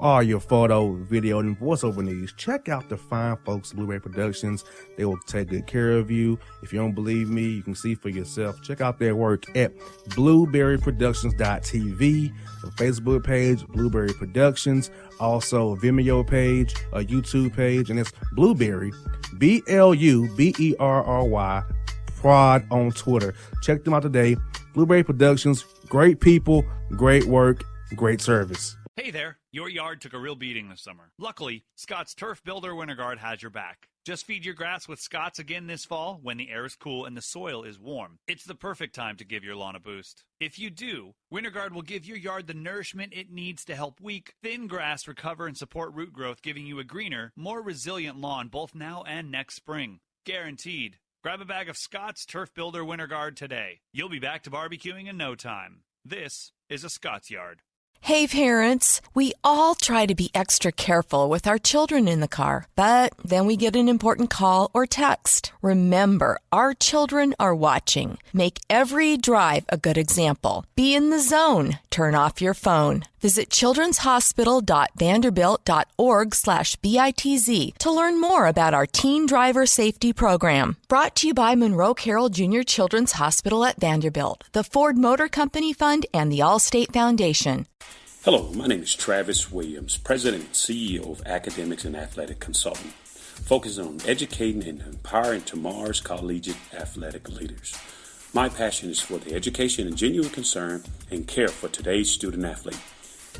all your photo, video, and voiceover needs, check out the fine folks at Blueberry Productions. They will take good care of you. If you don't believe me, you can see for yourself. Check out their work at blueberryproductions.tv, the Facebook page, Blueberry Productions, also a Vimeo page, a YouTube page, and it's Blueberry, BLUBERRY, Prod on Twitter. Check them out today. Blueberry Productions, great people, great work, great service. Hey there, your yard took a real beating this summer. Luckily, Scott's Turf Builder Winter Guard has your back. Just feed your grass with Scott's again this fall when the air is cool and the soil is warm. It's the perfect time to give your lawn a boost. If you do, Winter Guard will give your yard the nourishment it needs to help weak, thin grass recover and support root growth, giving you a greener, more resilient lawn both now and next spring. Guaranteed. Grab a bag of Scott's Turf Builder Winter Guard today. You'll be back to barbecuing in no time. This is a Scott's Yard. Hey parents, we all try to be extra careful with our children in the car, but then we get an important call or text. Remember, our children are watching. Make every drive a good example. Be in the zone. Turn off your phone. Visit childrenshospital.vanderbilt.org/BITZ to learn more about our teen driver safety program. Brought to you by Monroe Carroll Jr. Children's Hospital at Vanderbilt, the Ford Motor Company Fund, and the Allstate Foundation. Hello, my name is Travis Williams, President and CEO of Academics and Athletic Consulting, focusing on educating and empowering tomorrow's collegiate athletic leaders. My passion is for the education and genuine concern and care for today's student athlete.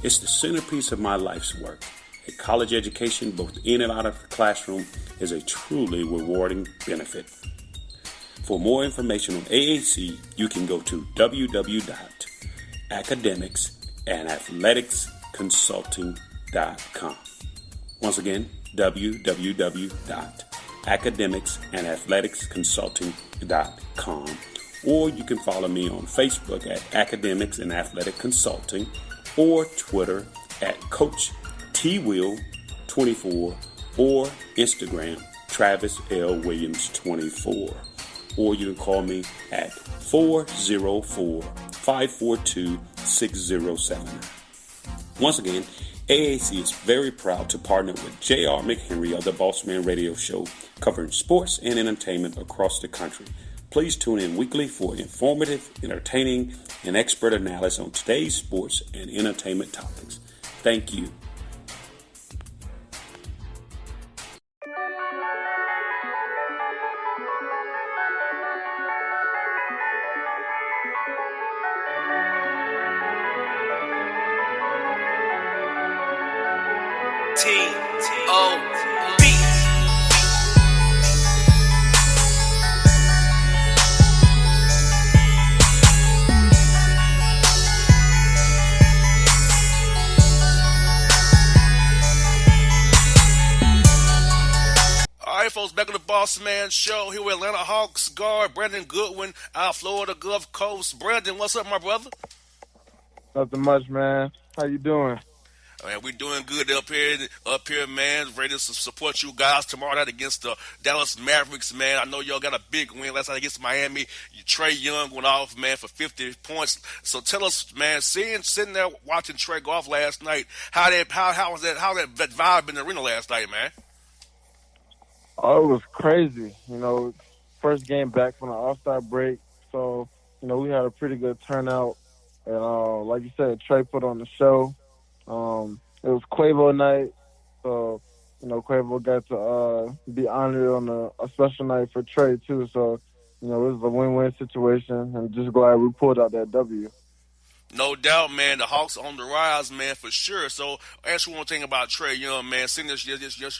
It's the centerpiece of my life's work. A college education, both in and out of the classroom, is a truly rewarding benefit. For more information on AAC, you can go to www.academicsandathleticsconsulting.com. Once again, www.academicsandathleticsconsulting.com. Or you can follow me on Facebook at Academics and Athletic Consulting, or Twitter at Coach TWill24, or Instagram Travis L. Williams 24. Or you can call me at 404-542-6079. Once again, AAC is very proud to partner with J.R. McHenry of the Bossman Radio Show, covering sports and entertainment across the country. Please tune in weekly for informative, entertaining, and expert analysis on today's sports and entertainment topics. Thank you. T.O.B. All right, folks, back on the Bossman Show here with Atlanta Hawks guard Brandon Goodwin out of Florida Gulf Coast. Brandon, what's up, my brother? Nothing much, man. How you doing? Man, we're doing good up here, man. Ready to support you guys tomorrow night against the Dallas Mavericks, man. I know y'all got a big win last night against Miami. Trae Young went off, man, for 50 points. So tell us, man, sitting there watching Trae go off last night, how that vibe in the arena last night, man? Oh, it was crazy. You know, first game back from the All-Star break, so you know we had a pretty good turnout. And like you said, Trae put on the show. It was Quavo night, so you know Quavo got to be honored on a special night for Trae too. So you know it was a win-win situation, and just glad we pulled out that W. No doubt, man. The Hawks on the rise, man, for sure. So, ask you one thing about Trae Young, man. Seeing this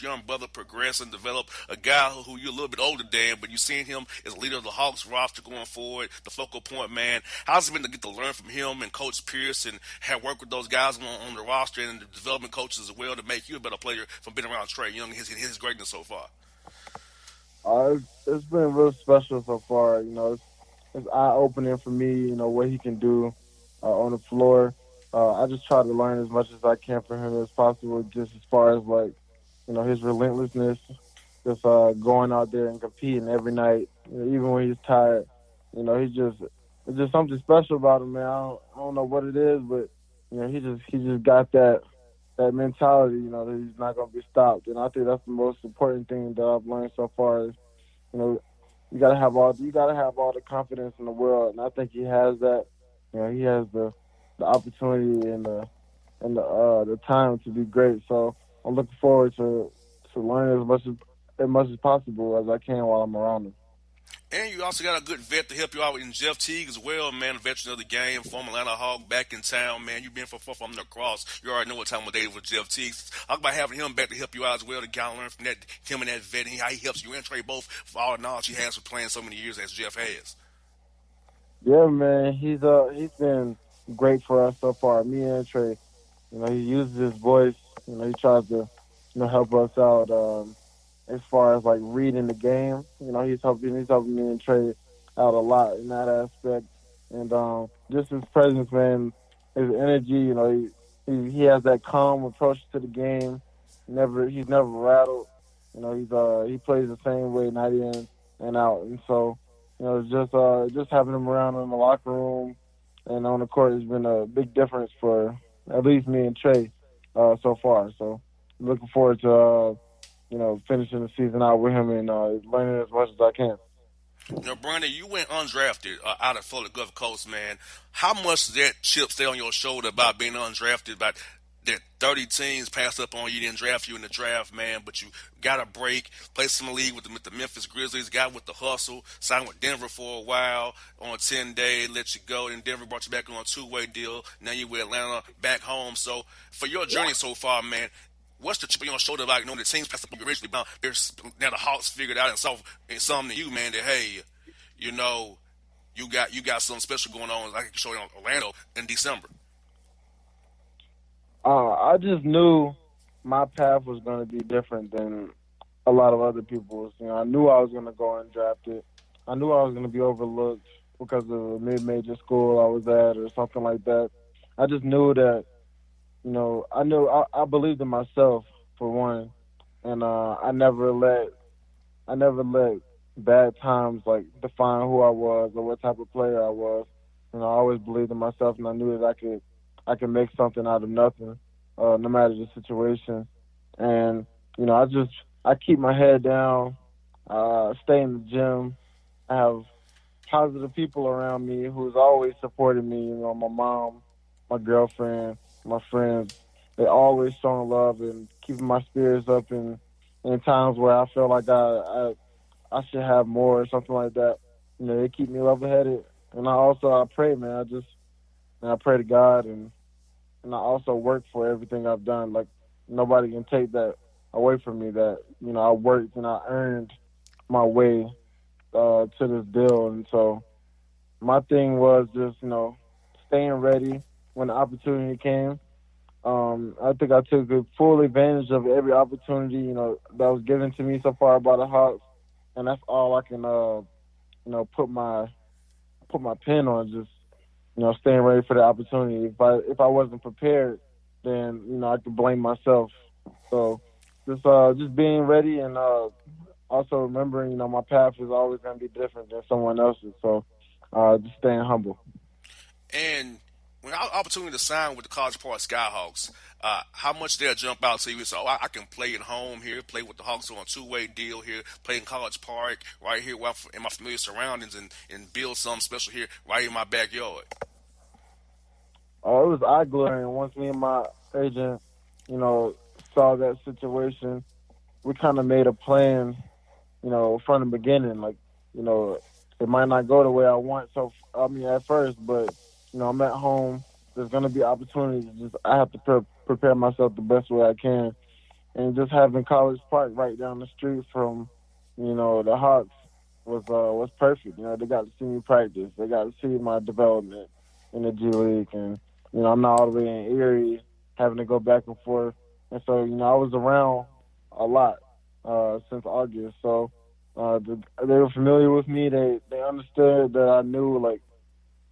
young brother progress and develop, a guy who you're a little bit older than, but you're seeing him as a leader of the Hawks roster going forward, the focal point, man. How's it been to get to learn from him and Coach Pierce and have worked with those guys on the roster and the development coaches as well to make you a better player from being around Trae Young and his greatness so far? It's been real special so far. You know, it's eye-opening for me, you know, what he can do on the floor. I just try to learn as much as I can from him as possible, just as far as, like, you know, his relentlessness, just going out there and competing every night, you know, even when he's tired. You know, it's just something special about him, man. I don't know what it is, but, you know, he just got that that mentality, that he's not going to be stopped. And I think that's the most important thing that I've learned so far is, you know, you gotta have all the confidence in the world, and I think he has that. He has the opportunity and the time to be great. So I'm looking forward to learning as much as possible as I can while I'm around him. And you also got a good vet to help you out in Jeff Teague as well, man, a veteran of the game, former Atlanta Hawk, back in town, man. You've been from the cross. You already know what time of day with Jeff Teague. Talk about having him back to help you out as well, to kind of learn from him and that vet, and how he helps you and Trey both for all the knowledge he has for playing so many years as Jeff has. Yeah, man, he's been great for us so far. Me and Trey, he uses his voice. He tries to help us out. As far as like reading the game. He's helping me and Trey out a lot in that aspect. And just his presence, man, his energy, he has that calm approach to the game. He's never rattled. He plays the same way night in and out. And so, it's just having him around in the locker room and on the court has been a big difference for at least me and Trey so far. So looking forward to finishing the season out with him and learning as much as I can. Brandon, you went undrafted out of Florida Gulf Coast, man. How much does that chip stay on your shoulder about being undrafted, about that 30 teams passed up on you, didn't draft you in the draft, man, but you got a break, played some league with the Memphis Grizzlies, got with the hustle, signed with Denver for a while on a 10-day, let you go, and Denver brought you back on a two-way deal. Now you're with Atlanta, back home. So for your journey so far, man, what's the chip on your shoulder about, the teams passed up on you originally, but now the Hawks figured out and saw in something to you, man, that, hey, you got something special going on, like you showed in Orlando in December. I just knew my path was going to be different than a lot of other people's. I knew I was going to go undrafted. I knew I was going to be overlooked because of a mid-major school I was at or something like that. I just knew that, I believed in myself for one, and I never let bad times like define who I was or what type of player I was. I always believed in myself, and I knew that I could make something out of nothing, no matter the situation. And I keep my head down, stay in the gym. I have positive people around me who's always supported me. My mom, my girlfriend, my friends. They always showing love and keeping my spirits up in times where I feel like I should have more or something like that. They keep me level-headed. And I pray, man. I pray to God, and I also work for everything I've done. Like, nobody can take that away from me, that, I worked and I earned my way to this deal. And so my thing was just, staying ready when the opportunity came. I think I took full advantage of every opportunity, that was given to me so far by the Hawks. And that's all I can, put my pen on, just, staying ready for the opportunity. If I wasn't prepared, then, I could blame myself. So just being ready and also remembering, my path is always going to be different than someone else's. So just staying humble. And when I had the opportunity to sign with the College Park Skyhawks, how much did that jump out to you? So I can play at home here, play with the Hawks on a two-way deal here, play in College Park right here in my familiar surroundings, and build something special here right in my backyard. It was eye-glaring. Once me and my agent, saw that situation, we kind of made a plan, from the beginning. Like, it might not go the way I want. So, at first, but, I'm at home. There's going to be opportunities. I have to prepare myself the best way I can. And just having College Park right down the street from, the Hawks was perfect. They got to see me practice. They got to see my development in the G League. And, I'm not all the way in Erie having to go back and forth. And so, I was around a lot since August. So they were familiar with me. They understood that I knew, I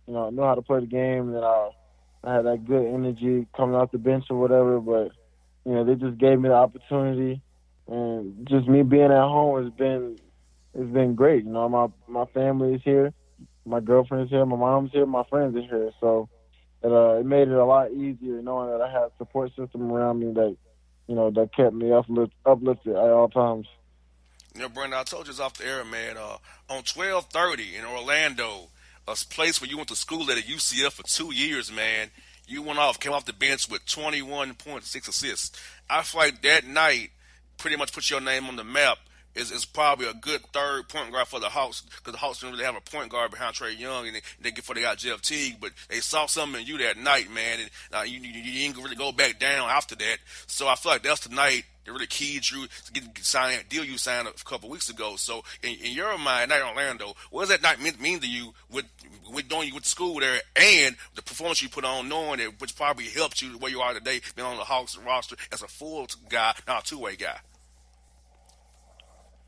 knew how to play the game, that I had that good energy coming off the bench or whatever. But, they just gave me the opportunity. And just me being at home has been great. My family is here. My girlfriend's here. My mom's here. My friends are here. So it made it a lot easier knowing that I had a support system around me that, that kept me uplifted at all times. Brandon, I told you this off the air, man. On 1230 in Orlando, a place where you went to school at UCF for 2 years, man. You came off the bench with 21 points, 6 assists. I feel like that night pretty much put your name on the map. Is probably a good third point guard for the Hawks because the Hawks didn't really have a point guard behind Trae Young, and before they got Jeff Teague, but they saw something in you that night, man, and you didn't really go back down after that. So I feel like that's the night that really keyed you to get signed deal you signed a couple weeks ago. So in your mind, night in Orlando, what does that night mean to you with doing you with school there and the performance you put on, knowing it, which probably helped you where you are today, being on the Hawks roster as a full guy, not a two-way guy?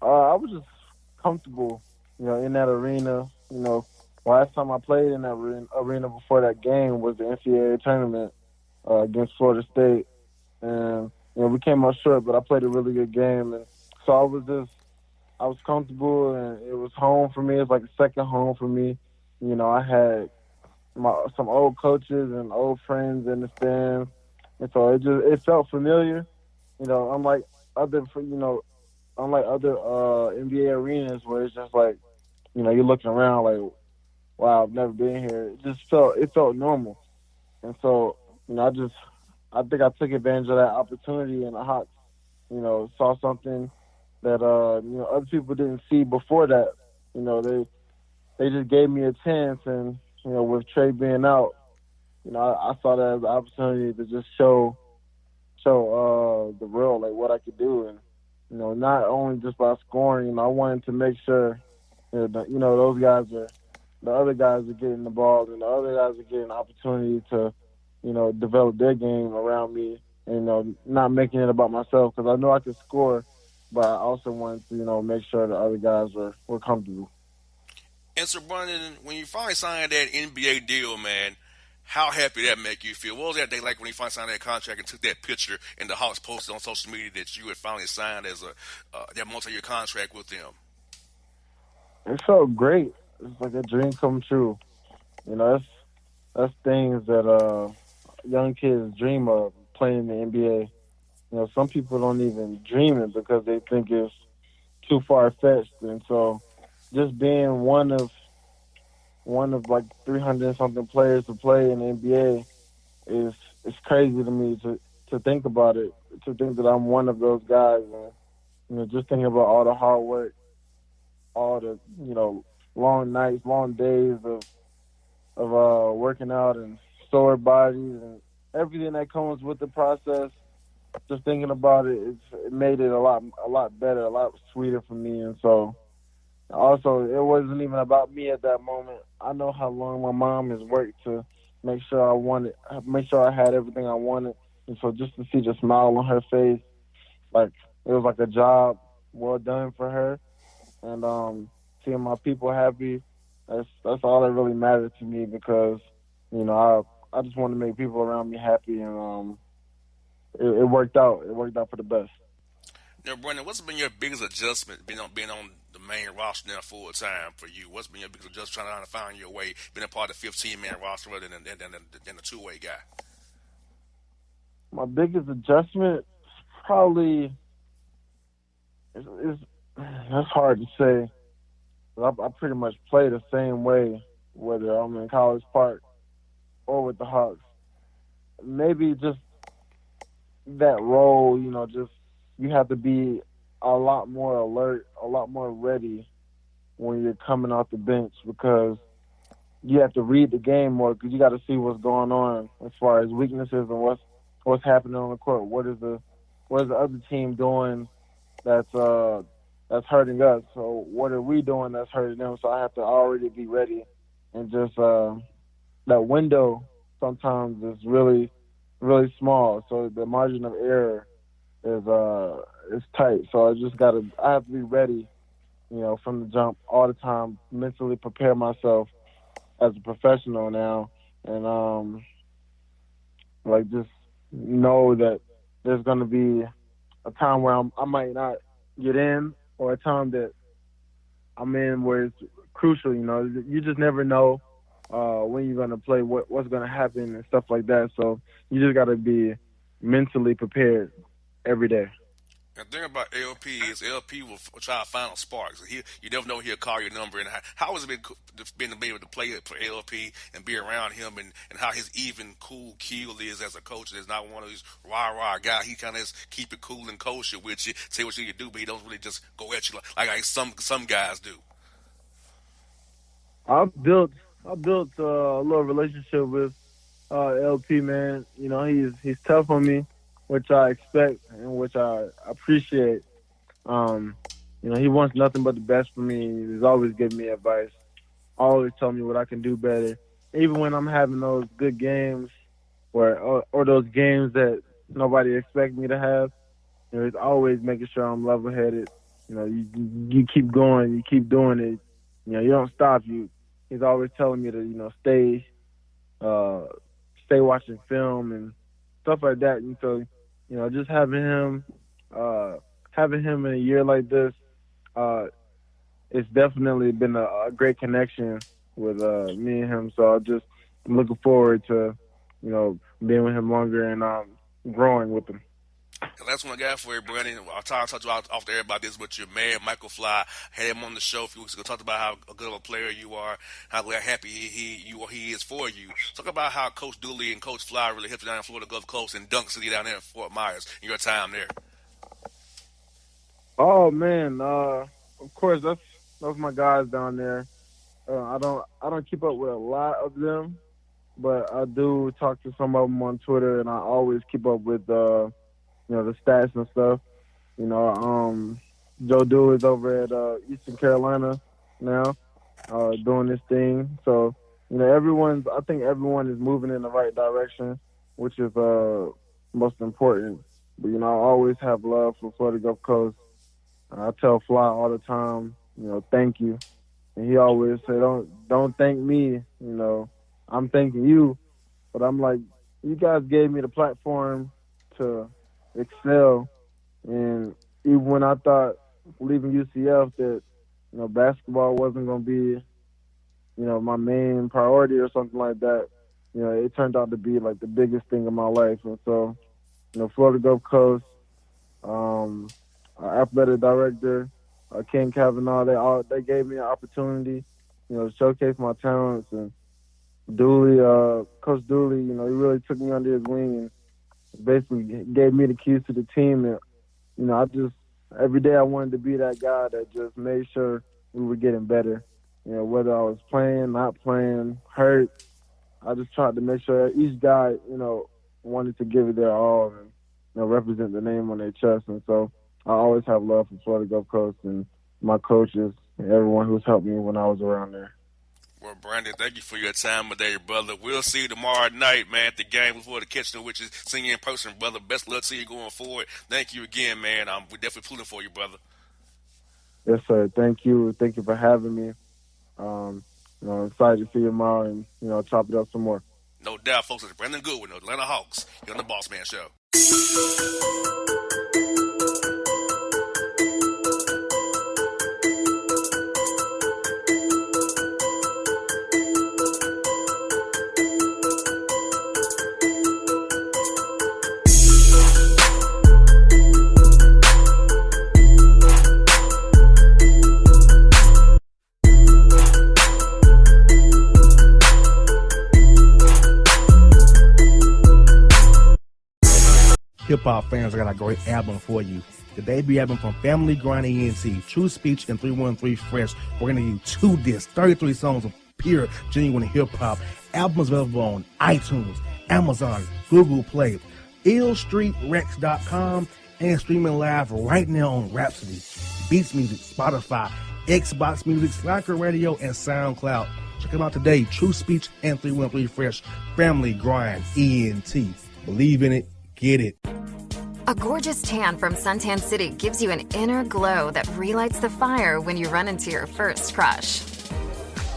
I was just comfortable, in that arena. Last time I played in that arena before that game was the NCAA tournament against Florida State, and we came up short, but I played a really good game, and so I was comfortable, and it was home for me. It's like a second home for me. I had some old coaches and old friends in the stands, and so it felt familiar. Unlike other NBA arenas where it's just like, you're looking around like, wow, I've never been here. It felt normal. And so, I think I took advantage of that opportunity, and the Hawks, saw something that, other people didn't see before that. They just gave me a chance, and, with Trey being out, I saw that as an opportunity to just show the world, like, what I could do. And, not only just by scoring, I wanted to make sure, those guys the other guys are getting the ball, and the other guys are getting an opportunity to, develop their game around me, and, not making it about myself, because I know I could score, but I also wanted to, make sure the other guys were comfortable. And so, Brandon, when you finally signed that NBA deal, man, how happy that make you feel? What was that day like when you finally signed that contract and took that picture and the Hawks posted on social media that you had finally signed as that multi-year contract with them? It felt great. It's like a dream come true. That's things that young kids dream of, playing in the NBA. Some people don't even dream it because they think it's too far-fetched. And so just being one of like 300 something players to play in the NBA is crazy to me to think about it, to think that I'm one of those guys. And, just thinking about all the hard work, all the, long nights, long days of working out and sore bodies and everything that comes with the process. Just thinking about it, it made it a lot better, a lot sweeter for me. And so, also, it wasn't even about me at that moment. I know how long my mom has worked to make sure I had everything I wanted. And so just to see the smile on her face, like it was like a job well done for her. And seeing my people happy, that's all that really mattered to me, because, I just want to make people around me happy, and it worked out. It worked out for the best. Now, Brandon, what's been your biggest adjustment being on the main roster now full time for you? What's been your biggest adjustment trying to find your way, being a part of the 15-man roster rather than a two-way guy? My biggest adjustment probably is that's hard to say. I pretty much play the same way, whether I'm in College Park or with the Hawks. Maybe just that role, just you have to be a lot more alert, a lot more ready when you're coming off the bench, because you have to read the game more, because you got to see what's going on as far as weaknesses and what's happening on the court. What is the other team doing that's hurting us? So what are we doing that's hurting them? So I have to already be ready, and just that window sometimes is really, really small. So the margin of error is tight. So I have to be ready, from the jump all the time, mentally prepare myself as a professional now, and just know that there's going to be a time where I might not get in, or a time that I'm in where it's crucial. You just never know when you're gonna play, what's gonna happen, and stuff like that. So you just gotta be mentally prepared every day. And the thing about LP is LP will try to find a spark. So you never know he'll call your number. And how has it been to be able to play for LP and be around him, and how his even cool keel is as a coach? There's not one of these rah guy. He kind of keep it cool and kosher with you, say what you can do, but he don't really just go at you like some guys do. I built a little relationship with LP, man. You know, he's tough on me, which I expect and which I appreciate. You know, he wants nothing but the best for me. He's always giving me advice, always telling me what I can do better. Even when I'm having those good games or those games that nobody expects me to have, you know, he's always making sure I'm level-headed. You know, you keep going, you keep doing it. You know, you don't stop. He's always telling me to, you know, stay watching film and stuff like that. And so, you know, just having him in a year like this, it's definitely been a great connection with me and him. So I'm looking forward to, you know, being with him longer and growing with him. And that's one I got for you, Brandon. I'll talk to you off the air about this, but your man, Michael Fly, had him on the show a few weeks ago, talked about how good of a player you are, how happy he is for you. Talk about how Coach Dooley and Coach Fly really helped you down in Florida Gulf Coast and Dunk City down there in Fort Myers in your time there. Oh, man. Of course, that's my guys down there. I don't keep up with a lot of them, but I do talk to some of them on Twitter, and I always keep up with you know, the stats and stuff. You know, Joe Dooley's over at Eastern Carolina now, doing this thing. So, you know, I think everyone is moving in the right direction, which is most important. But, you know, I always have love for Florida Gulf Coast. I tell Fly all the time, you know, thank you. And he always say, don't thank me, you know, I'm thanking you. But I'm like, you guys gave me the platform to excel, and even when I thought leaving UCF that, you know, basketball wasn't going to be, you know, my main priority or something like that, you know, it turned out to be like the biggest thing in my life. And so, you know, Florida Gulf Coast, our athletic director, Ken Kavanaugh, they gave me an opportunity, you know, to showcase my talents. And Dooley, Coach Dooley, you know, he really took me under his wing and basically gave me the keys to the team. And, you know, every day I wanted to be that guy that just made sure we were getting better. You know, whether I was playing, not playing, hurt, I just tried to make sure each guy, you know, wanted to give it their all and, you know, represent the name on their chest. And so I always have love for Florida Gulf Coast and my coaches and everyone who's helped me when I was around there. Well, Brandon, thank you for your time today, brother. We'll see you tomorrow night, man, at the game before the Kitchener, which is seeing you in person, brother. Best luck to you going forward. Thank you again, man. We're definitely pulling for you, brother. Yes, sir. Thank you. Thank you for having me. You know, I'm excited to see you tomorrow and, you know, chop it up some more. No doubt, folks. It's Brandon Goodwin of Atlanta Hawks. You're on the Bossman Show. Hip-hop fans, I got a great album for you. The debut album from Family Grind ENT, True Speech and 313 Fresh. We're going to give you 2 discs, 33 songs of pure, genuine hip-hop. Albums available on iTunes, Amazon, Google Play, illstreetrex.com, and streaming live right now on Rhapsody, Beats Music, Spotify, Xbox Music, Slacker Radio, and SoundCloud. Check them out today, True Speech and 313 Fresh, Family Grind ENT. Believe in it, get it. A gorgeous tan from Suntan City gives you an inner glow that relights the fire when you run into your first crush.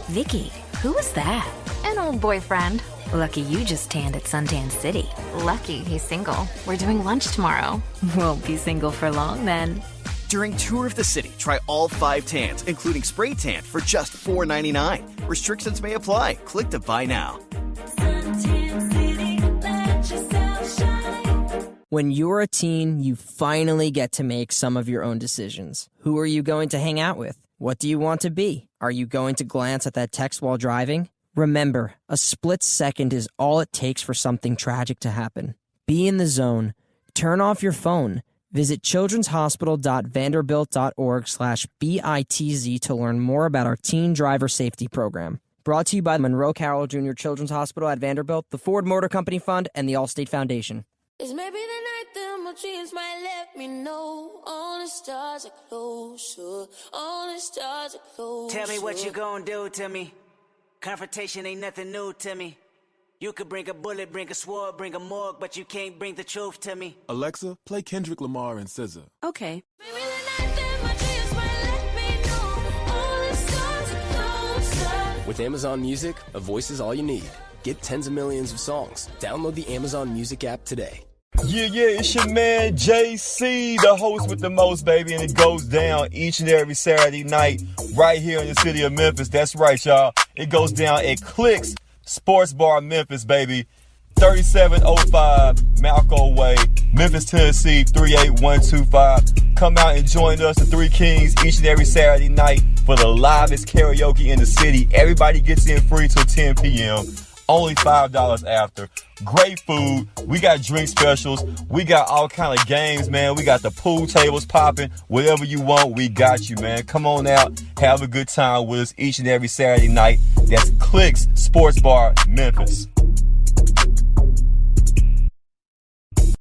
Vicky, who was that? An old boyfriend. Lucky you just tanned at Suntan City. Lucky he's single. We're doing lunch tomorrow. Won't be single for long then. During Tour of the City, try all 5 tans, including spray tan, for just $4.99. Restrictions may apply. Click to buy now. When you're a teen, you finally get to make some of your own decisions. Who are you going to hang out with? What do you want to be? Are you going to glance at that text while driving? Remember, a split second is all it takes for something tragic to happen. Be in the zone. Turn off your phone. Visit childrenshospital.vanderbilt.org/BITZ to learn more about our teen driver safety program. Brought to you by Monroe Carroll Jr. Children's Hospital at Vanderbilt, the Ford Motor Company Fund, and the Allstate Foundation. It's maybe the night that my dreams might let me know. All the stars are closer. All the stars are closer. Tell me what you gonna do to me. Confrontation ain't nothing new to me. You could bring a bullet, bring a sword, bring a morgue, but you can't bring the truth to me. Alexa, play Kendrick Lamar and SZA. Okay. Maybe the night that my dreams might let me know. All the stars are closer. With Amazon Music, a voice is all you need. Get tens of millions of songs. Download the Amazon Music app today. Yeah, it's your man JC, the host with the most, baby, and it goes down each and every Saturday night right here in the city of Memphis. That's right, y'all. It goes down at Clicks Sports Bar Memphis, baby. 3705 Malco Way, Memphis, Tennessee, 38125. Come out and join us, the Three Kings, each and every Saturday night for the livest karaoke in the city. Everybody gets in free till 10 p.m. Only $5 after. Great food. We got drink specials. We got all kind of games, man. We got the pool tables popping. Whatever you want, we got you, man. Come on out. Have a good time with us each and every Saturday night. That's Clicks Sports Bar, Memphis.